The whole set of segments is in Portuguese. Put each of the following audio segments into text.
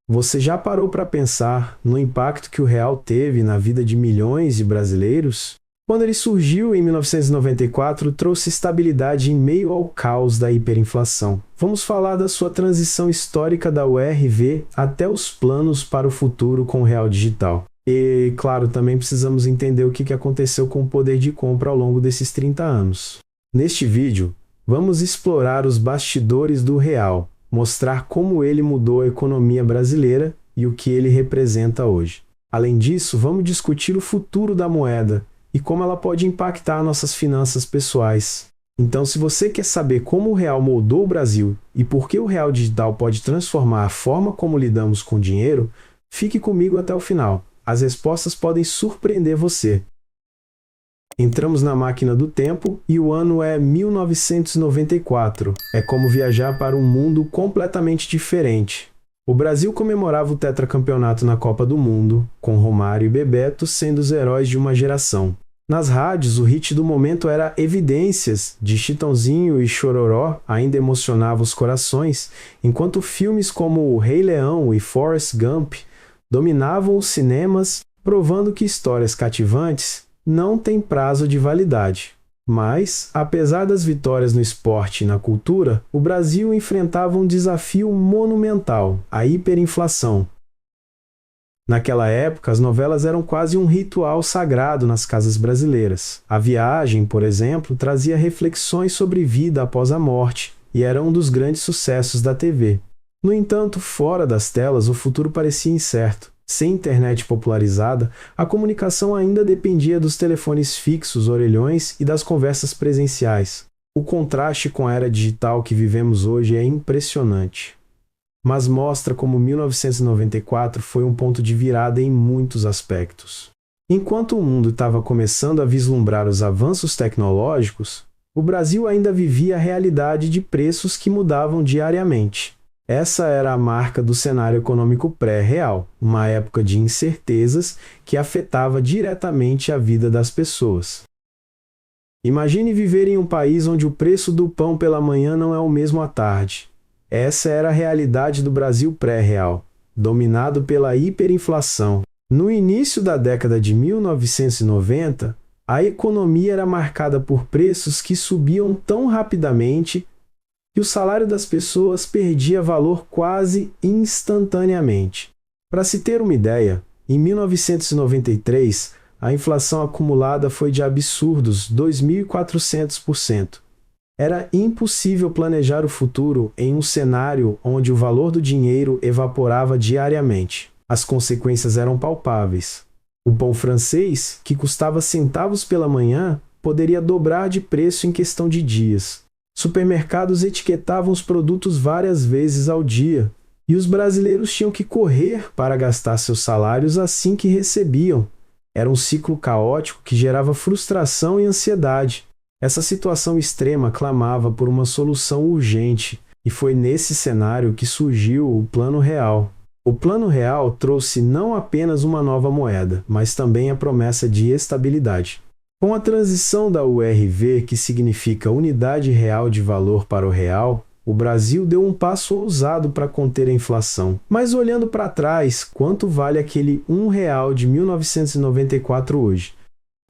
Você já parou para pensar no impacto que o real teve na vida de milhões de brasileiros? Quando ele surgiu em 1994, trouxe estabilidade em meio ao caos da hiperinflação. Vamos falar da sua transição histórica da URV até os planos para o futuro com o real digital. E, claro, também precisamos entender o que aconteceu com o poder de compra ao longo desses 30 anos. Neste vídeo, vamos explorar os bastidores do real, mostrar como ele mudou a economia brasileira e o que ele representa hoje. Além disso, vamos discutir o futuro da moeda e como ela pode impactar nossas finanças pessoais. Então, se você quer saber como o real moldou o Brasil e por que o real digital pode transformar a forma como lidamos com o dinheiro, fique comigo até o final. As respostas podem surpreender você. Entramos na máquina do tempo e o ano é 1994. É como viajar para um mundo completamente diferente. O Brasil comemorava o tetracampeonato na Copa do Mundo, com Romário e Bebeto sendo os heróis de uma geração. Nas rádios, o hit do momento era Evidências, de Chitãozinho e Chororó, ainda emocionava os corações, enquanto filmes como O Rei Leão e Forrest Gump dominavam os cinemas, provando que histórias cativantes não têm prazo de validade. Mas, apesar das vitórias no esporte e na cultura, o Brasil enfrentava um desafio monumental, a hiperinflação. Naquela época, as novelas eram quase um ritual sagrado nas casas brasileiras. A Viagem, por exemplo, trazia reflexões sobre vida após a morte e era um dos grandes sucessos da TV. No entanto, fora das telas, o futuro parecia incerto. Sem internet popularizada, a comunicação ainda dependia dos telefones fixos, orelhões e das conversas presenciais. O contraste com a era digital que vivemos hoje é impressionante. Mas mostra como 1994 foi um ponto de virada em muitos aspectos. Enquanto o mundo estava começando a vislumbrar os avanços tecnológicos, o Brasil ainda vivia a realidade de preços que mudavam diariamente. Essa era a marca do cenário econômico pré-real, uma época de incertezas que afetava diretamente a vida das pessoas. Imagine viver em um país onde o preço do pão pela manhã não é o mesmo à tarde. Essa era a realidade do Brasil pré-real, dominado pela hiperinflação. No início da década de 1990, a economia era marcada por preços que subiam tão rapidamente que o salário das pessoas perdia valor quase instantaneamente. Para se ter uma ideia, em 1993, a inflação acumulada foi de absurdos 2.400%. Era impossível planejar o futuro em um cenário onde o valor do dinheiro evaporava diariamente. As consequências eram palpáveis. O pão francês, que custava centavos pela manhã, poderia dobrar de preço em questão de dias. Supermercados etiquetavam os produtos várias vezes ao dia, e os brasileiros tinham que correr para gastar seus salários assim que recebiam. Era um ciclo caótico que gerava frustração e ansiedade. Essa situação extrema clamava por uma solução urgente, e foi nesse cenário que surgiu o Plano Real. O Plano Real trouxe não apenas uma nova moeda, mas também a promessa de estabilidade. Com a transição da URV, que significa Unidade Real de Valor para o Real, o Brasil deu um passo ousado para conter a inflação. Mas olhando para trás, quanto vale aquele R$1 de 1994 hoje?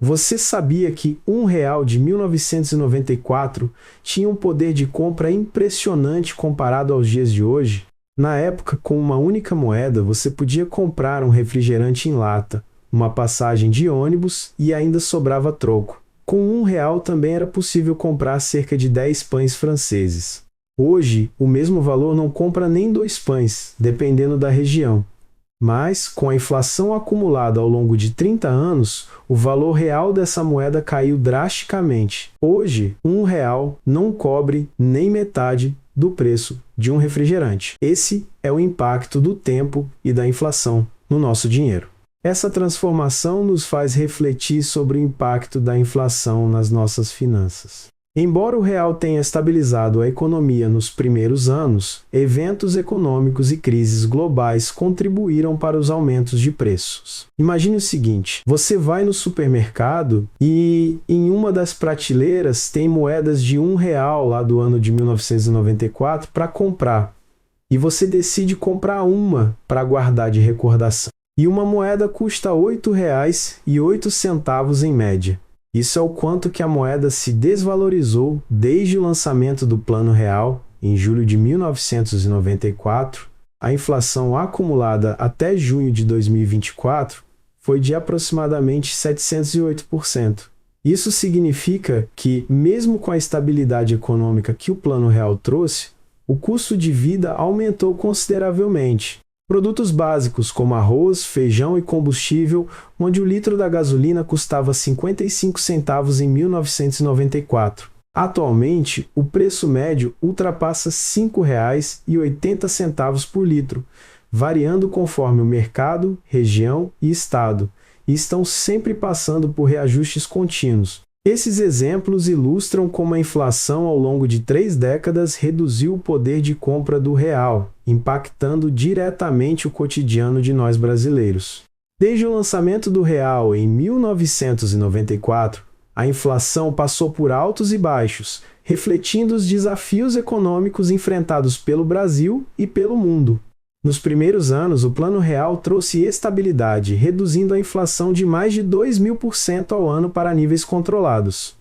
Você sabia que R$1 de 1994 tinha um poder de compra impressionante comparado aos dias de hoje? Na época, com uma única moeda, você podia comprar um refrigerante em lata, uma passagem de ônibus e ainda sobrava troco. Com R$1 também era possível comprar cerca de 10 pães franceses. Hoje, o mesmo valor não compra nem 2 pães, dependendo da região. Mas, com a inflação acumulada ao longo de 30 anos, o valor real dessa moeda caiu drasticamente. Hoje, R$1 não cobre nem metade do preço de um refrigerante. Esse é o impacto do tempo e da inflação no nosso dinheiro. Essa transformação nos faz refletir sobre o impacto da inflação nas nossas finanças. Embora o real tenha estabilizado a economia nos primeiros anos, eventos econômicos e crises globais contribuíram para os aumentos de preços. Imagine o seguinte: você vai no supermercado e em uma das prateleiras tem moedas de R$1 lá do ano de 1994 para comprar. e você decide comprar uma para guardar de recordação. E uma moeda custa R$ 8,08 em média. Isso é o quanto que a moeda se desvalorizou desde o lançamento do Plano Real, em julho de 1994. A inflação acumulada até junho de 2024 foi de aproximadamente 708%. Isso significa que, mesmo com a estabilidade econômica que o Plano Real trouxe, o custo de vida aumentou consideravelmente. Produtos básicos como arroz, feijão e combustível, onde o litro da gasolina custava 55 centavos em 1994. Atualmente, o preço médio ultrapassa R$ 5,80 por litro, variando conforme o mercado, região e estado, e estão sempre passando por reajustes contínuos. Esses exemplos ilustram como a inflação ao longo de 3 décadas reduziu o poder de compra do real, impactando diretamente o cotidiano de nós brasileiros. Desde o lançamento do real em 1994, a inflação passou por altos e baixos, refletindo os desafios econômicos enfrentados pelo Brasil e pelo mundo. Nos primeiros anos, o Plano Real trouxe estabilidade, reduzindo a inflação de mais de 2.000% ao ano para níveis controlados.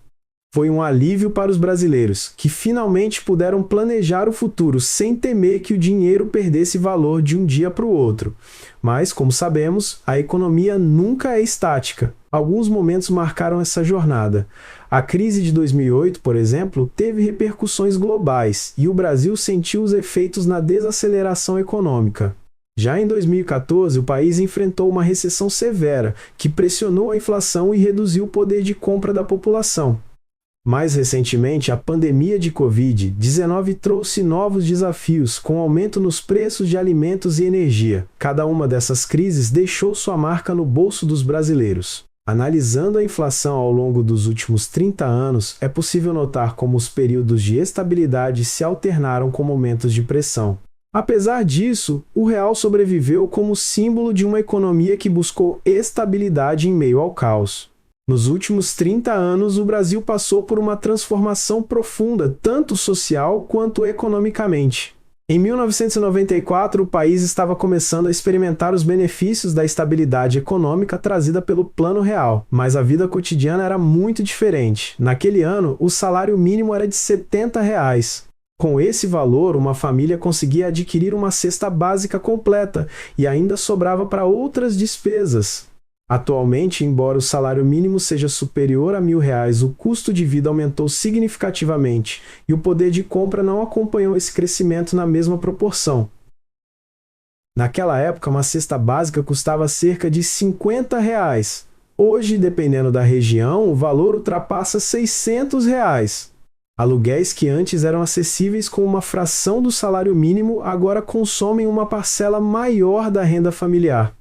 Foi um alívio para os brasileiros, que finalmente puderam planejar o futuro sem temer que o dinheiro perdesse valor de um dia para o outro. Mas, como sabemos, a economia nunca é estática. Alguns momentos marcaram essa jornada. A crise de 2008, por exemplo, teve repercussões globais e o Brasil sentiu os efeitos na desaceleração econômica. Já em 2014, o país enfrentou uma recessão severa, que pressionou a inflação e reduziu o poder de compra da população. Mais recentemente, a pandemia de Covid-19 trouxe novos desafios, com aumento nos preços de alimentos e energia. Cada uma dessas crises deixou sua marca no bolso dos brasileiros. Analisando a inflação ao longo dos últimos 30 anos, é possível notar como os períodos de estabilidade se alternaram com momentos de pressão. Apesar disso, o real sobreviveu como símbolo de uma economia que buscou estabilidade em meio ao caos. Nos últimos 30 anos, o Brasil passou por uma transformação profunda, tanto social quanto economicamente. Em 1994, o país estava começando a experimentar os benefícios da estabilidade econômica trazida pelo Plano Real, mas a vida cotidiana era muito diferente. Naquele ano, o salário mínimo era de R$ 70. Com esse valor, uma família conseguia adquirir uma cesta básica completa e ainda sobrava para outras despesas. Atualmente, embora o salário mínimo seja superior a R$ 1.000, o custo de vida aumentou significativamente e o poder de compra não acompanhou esse crescimento na mesma proporção. Naquela época, uma cesta básica custava cerca de R$ 50. Hoje, dependendo da região, o valor ultrapassa R$ 600. Aluguéis que antes eram acessíveis com uma fração do salário mínimo agora consomem uma parcela maior da renda familiar.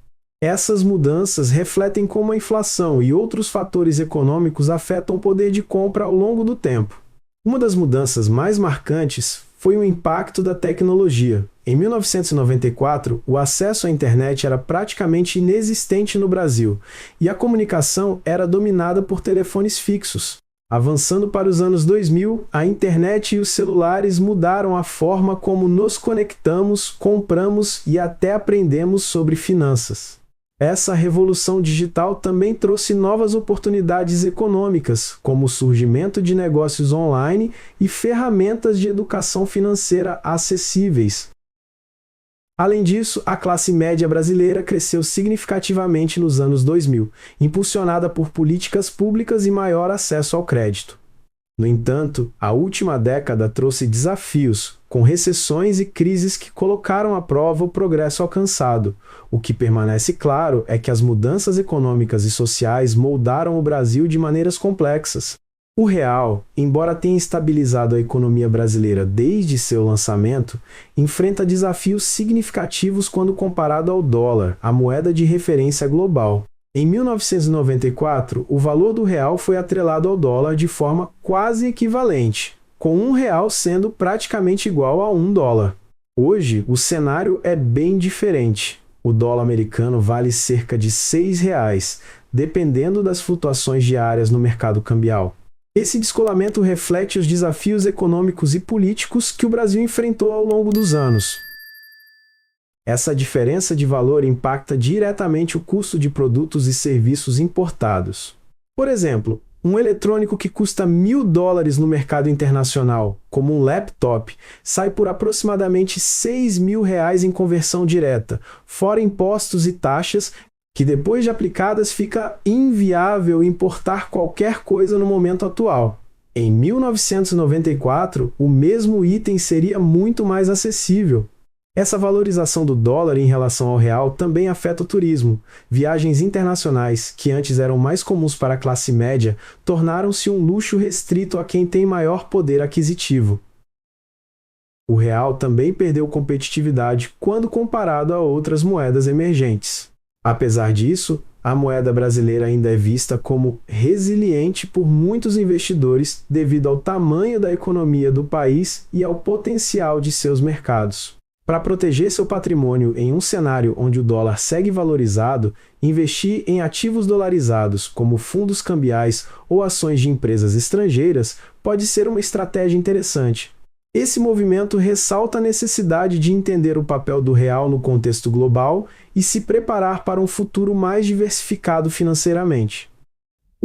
Essas mudanças refletem como a inflação e outros fatores econômicos afetam o poder de compra ao longo do tempo. Uma das mudanças mais marcantes foi o impacto da tecnologia. Em 1994, o acesso à internet era praticamente inexistente no Brasil e a comunicação era dominada por telefones fixos. Avançando para os anos 2000, a internet e os celulares mudaram a forma como nos conectamos, compramos e até aprendemos sobre finanças. Essa revolução digital também trouxe novas oportunidades econômicas, como o surgimento de negócios online e ferramentas de educação financeira acessíveis. Além disso, a classe média brasileira cresceu significativamente nos anos 2000, impulsionada por políticas públicas e maior acesso ao crédito. No entanto, a última década trouxe desafios, com recessões e crises que colocaram à prova o progresso alcançado. O que permanece claro é que as mudanças econômicas e sociais moldaram o Brasil de maneiras complexas. O real, embora tenha estabilizado a economia brasileira desde seu lançamento, enfrenta desafios significativos quando comparado ao dólar, a moeda de referência global. Em 1994, o valor do real foi atrelado ao dólar de forma quase equivalente, com R$ 1 sendo praticamente igual a $1. Hoje, o cenário é bem diferente. O dólar americano vale cerca de R$ 6, dependendo das flutuações diárias no mercado cambial. Esse descolamento reflete os desafios econômicos e políticos que o Brasil enfrentou ao longo dos anos. Essa diferença de valor impacta diretamente o custo de produtos e serviços importados. Por exemplo, um eletrônico que custa $1.000 no mercado internacional, como um laptop, sai por aproximadamente R$ 6.000 em conversão direta, fora impostos e taxas, que depois de aplicadas fica inviável importar qualquer coisa no momento atual. Em 1994, o mesmo item seria muito mais acessível. Essa valorização do dólar em relação ao real também afeta o turismo. Viagens internacionais, que antes eram mais comuns para a classe média, tornaram-se um luxo restrito a quem tem maior poder aquisitivo. O real também perdeu competitividade quando comparado a outras moedas emergentes. Apesar disso, a moeda brasileira ainda é vista como resiliente por muitos investidores devido ao tamanho da economia do país e ao potencial de seus mercados. Para proteger seu patrimônio em um cenário onde o dólar segue valorizado, investir em ativos dolarizados, como fundos cambiais ou ações de empresas estrangeiras, pode ser uma estratégia interessante. Esse movimento ressalta a necessidade de entender o papel do real no contexto global e se preparar para um futuro mais diversificado financeiramente.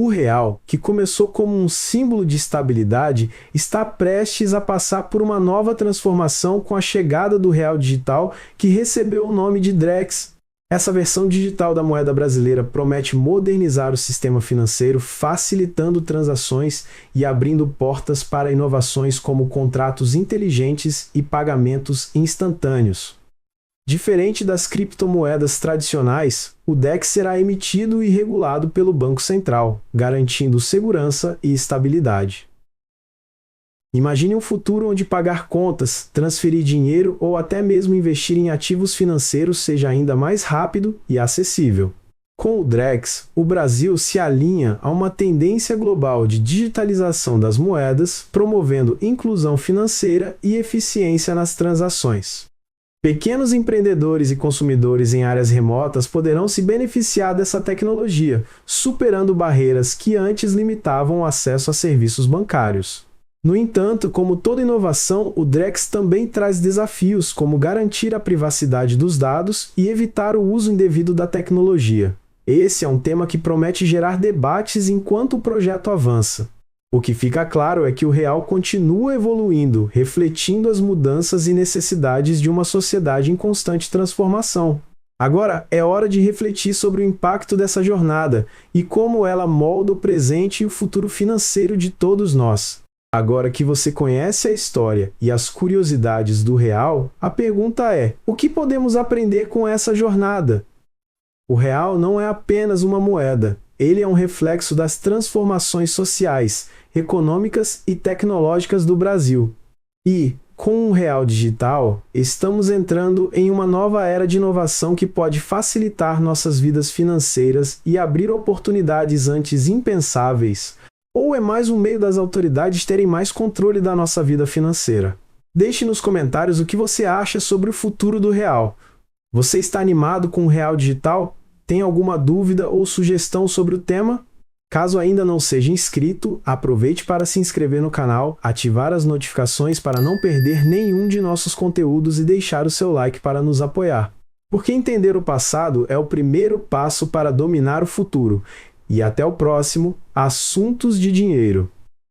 O real, que começou como um símbolo de estabilidade, está prestes a passar por uma nova transformação com a chegada do real digital, que recebeu o nome de Drex. Essa versão digital da moeda brasileira promete modernizar o sistema financeiro, facilitando transações e abrindo portas para inovações como contratos inteligentes e pagamentos instantâneos. Diferente das criptomoedas tradicionais, o DEX será emitido e regulado pelo Banco Central, garantindo segurança e estabilidade. Imagine um futuro onde pagar contas, transferir dinheiro ou até mesmo investir em ativos financeiros seja ainda mais rápido e acessível. Com o DREX, o Brasil se alinha a uma tendência global de digitalização das moedas, promovendo inclusão financeira e eficiência nas transações. Pequenos empreendedores e consumidores em áreas remotas poderão se beneficiar dessa tecnologia, superando barreiras que antes limitavam o acesso a serviços bancários. No entanto, como toda inovação, o DREX também traz desafios, como garantir a privacidade dos dados e evitar o uso indevido da tecnologia. Esse é um tema que promete gerar debates enquanto o projeto avança. O que fica claro é que o real continua evoluindo, refletindo as mudanças e necessidades de uma sociedade em constante transformação. Agora é hora de refletir sobre o impacto dessa jornada e como ela molda o presente e o futuro financeiro de todos nós. Agora que você conhece a história e as curiosidades do real, a pergunta é: o que podemos aprender com essa jornada? O real não é apenas uma moeda. Ele é um reflexo das transformações sociais, econômicas e tecnológicas do Brasil. E, com o real digital, estamos entrando em uma nova era de inovação que pode facilitar nossas vidas financeiras e abrir oportunidades antes impensáveis. Ou é mais um meio das autoridades terem mais controle da nossa vida financeira? Deixe nos comentários o que você acha sobre o futuro do real. Você está animado com o real digital? Tem alguma dúvida ou sugestão sobre o tema? Caso ainda não seja inscrito, aproveite para se inscrever no canal, ativar as notificações para não perder nenhum de nossos conteúdos e deixar o seu like para nos apoiar. Porque entender o passado é o primeiro passo para dominar o futuro. E até o próximo Assuntos de Dinheiro.